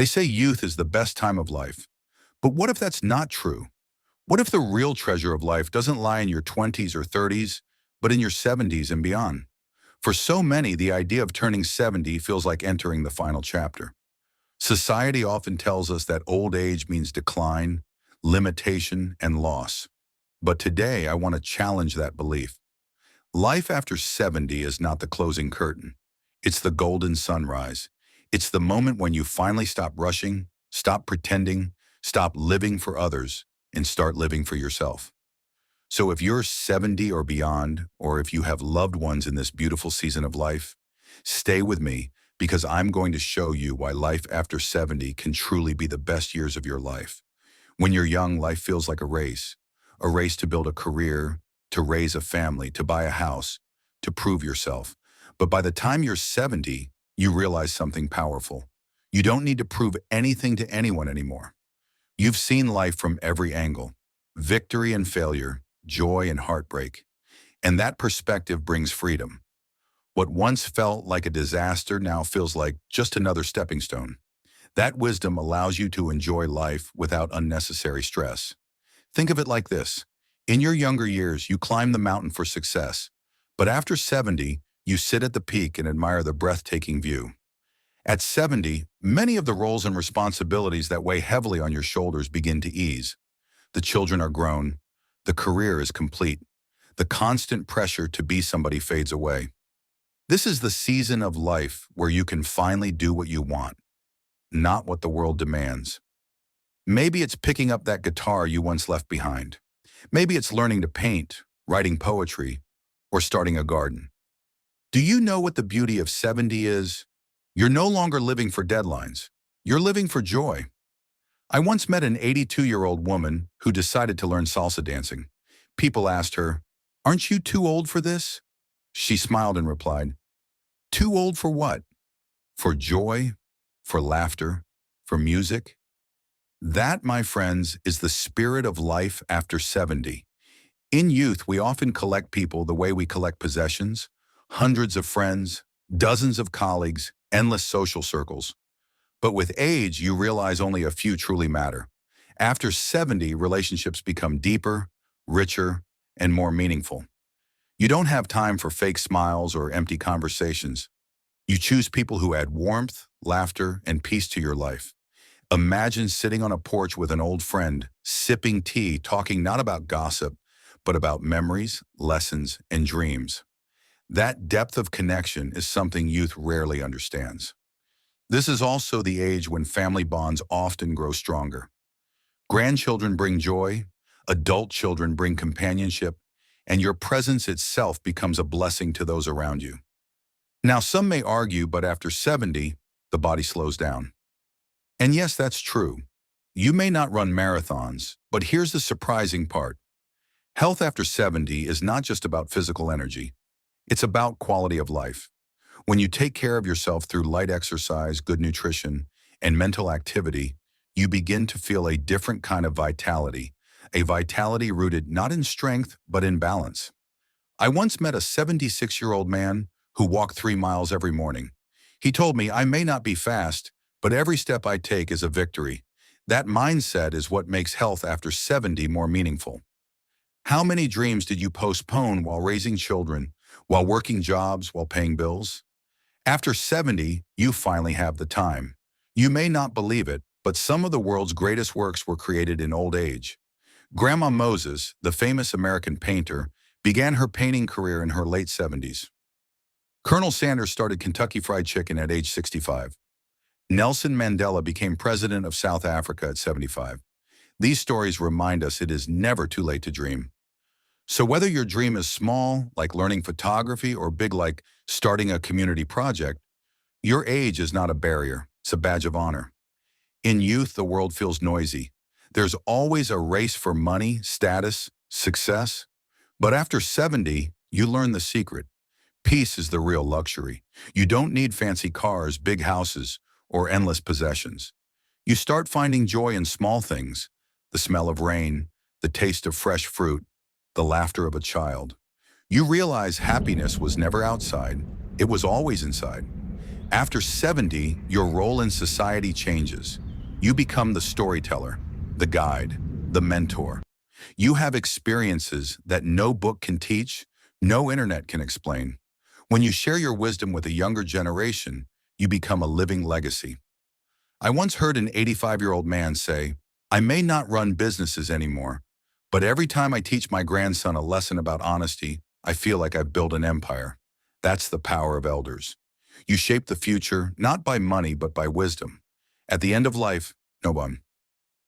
They say youth is the best time of life. But what if that's not true? What if the real treasure of life doesn't lie in your 20s or 30s, but in your 70s and beyond? For so many, the idea of turning 70 feels like entering the final chapter. Society often tells us that old age means decline, limitation, and loss. But today, I want to challenge that belief. Life after 70 is not the closing curtain. It's the golden sunrise. It's the moment when you finally stop rushing, stop pretending, stop living for others, and start living for yourself. So if you're 70 or beyond, or if you have loved ones in this beautiful season of life, stay with me because I'm going to show you why life after 70 can truly be the best years of your life. When you're young, life feels like a race to build a career, to raise a family, to buy a house, to prove yourself. But by the time you're 70, you realize something powerful. You don't need to prove anything to anyone anymore. You've seen life from every angle, victory and failure, joy and heartbreak. And that perspective brings freedom. What once felt like a disaster now feels like just another stepping stone. That wisdom allows you to enjoy life without unnecessary stress. Think of it like this. In your younger years, you climb the mountain for success. But after 70, you sit at the peak and admire the breathtaking view. At 70, many of the roles and responsibilities that weigh heavily on your shoulders begin to ease. The children are grown. The career is complete. The constant pressure to be somebody fades away. This is the season of life where you can finally do what you want, not what the world demands. Maybe it's picking up that guitar you once left behind. Maybe it's learning to paint, writing poetry, or starting a garden. Do you know what the beauty of 70 is? You're no longer living for deadlines. You're living for joy. I once met an 82-year-old woman who decided to learn salsa dancing. People asked her, "Aren't you too old for this?" She smiled and replied, "Too old for what? For joy, for laughter, for music?" That, my friends, is the spirit of life after 70. In youth, we often collect people the way we collect possessions, hundreds of friends, dozens of colleagues, endless social circles. But with age, you realize only a few truly matter. After 70, relationships become deeper, richer, and more meaningful. You don't have time for fake smiles or empty conversations. You choose people who add warmth, laughter, and peace to your life. Imagine sitting on a porch with an old friend, sipping tea, talking not about gossip, but about memories, lessons, and dreams. That depth of connection is something youth rarely understands. This is also the age when family bonds often grow stronger. Grandchildren bring joy, adult children bring companionship, and your presence itself becomes a blessing to those around you. Now, some may argue, but after 70, the body slows down. And yes, that's true. You may not run marathons, but here's the surprising part. Health after 70 is not just about physical energy. It's about quality of life. When you take care of yourself through light exercise, good nutrition, and mental activity, you begin to feel a different kind of vitality, a vitality rooted not in strength, but in balance. I once met a 76-year-old man who walked 3 miles every morning. He told me, "I may not be fast, but every step I take is a victory." That mindset is what makes health after 70 more meaningful. How many dreams did you postpone while raising children, while working jobs, while paying bills? After 70, you finally have the time. You may not believe it, but some of the world's greatest works were created in old age. Grandma Moses, the famous American painter, began her painting career in her late 70s. Colonel Sanders started Kentucky Fried Chicken at age 65. Nelson Mandela became president of South Africa at 75. These stories remind us it is never too late to dream. So whether your dream is small, like learning photography, or big, like starting a community project, your age is not a barrier, it's a badge of honor. In youth, the world feels noisy. There's always a race for money, status, success. But after 70, you learn the secret. Peace is the real luxury. You don't need fancy cars, big houses, or endless possessions. You start finding joy in small things, the smell of rain, the taste of fresh fruit, the laughter of a child. You realize happiness was never outside, it was always inside. After 70, your role in society changes. You become the storyteller, the guide, the mentor. You have experiences that no book can teach, no internet can explain. When you share your wisdom with a younger generation, you become a living legacy. I once heard an 85-year-old man say, "I may not run businesses anymore, but every time I teach my grandson a lesson about honesty, I feel like I've built an empire." That's the power of elders. You shape the future not by money but by wisdom. At the end of life, no one